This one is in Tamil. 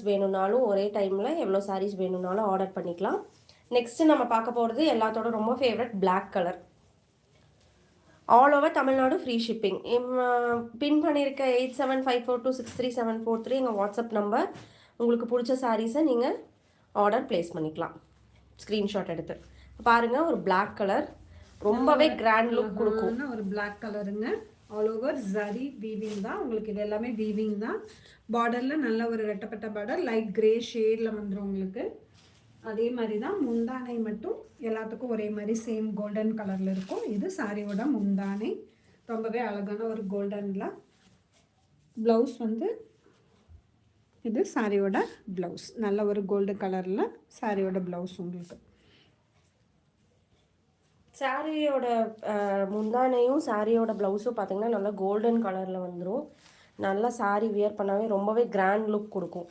வேணும்னாலும் ஒரே டைமில் எவ்வளோ சாரீஸ் வேணும்னாலும் ஆர்டர் பண்ணிக்கலாம். நெக்ஸ்ட்டு நம்ம பார்க்க போகிறது எல்லாத்தோட ரொம்ப favourite black colour. All over Tamil Nadu free shipping. Pin பண்ணியிருக்க 8754263743 எங்கள் வாட்ஸ்அப் நம்பர். உங்களுக்கு பிடிச்ச சாரீஸை நீங்கள் ஆர்டர் ப்ளேஸ் பண்ணிக்கலாம் ஸ்க்ரீன்ஷாட் எடுத்து. பாருங்கள், ஒரு பிளாக் கலர் ரொம்பவே கிராண்ட் லுக் கொடுக்கும். ஒரு பிளாக் கலருங்க. ஆல் ஓவர் ஜரி வீவிங் தான். உங்களுக்கு இது எல்லாமே வீவிங் தான். பார்டரில் நல்ல ஒரு ரெட்டப்பட்ட பார்டர் லைட் கிரே ஷேடில் வந்துடும் உங்களுக்கு. அதே மாதிரி தான் முந்தானை மட்டும் எல்லாத்துக்கும் ஒரே மாதிரி சேம் கோல்டன் கலரில் இருக்கும். இது சாரியோட முந்தானை, ரொம்பவே அழகான ஒரு கோல்டனில். ப்ளவுஸ் வந்து இது சாரியோட ப்ளவுஸ், நல்ல ஒரு கோல்டு கலரில் சாரியோட ப்ளவுஸ் உங்களுக்கு. சாரியோட முந்தானையும் சாரியோட ப்ளவுஸும் பார்த்திங்கன்னா நல்லா கோல்டன் கலரில் வந்துடும். நல்லா சாரி வியர் பண்ணாவே ரொம்பவே கிராண்ட் லுக் கொடுக்கும்.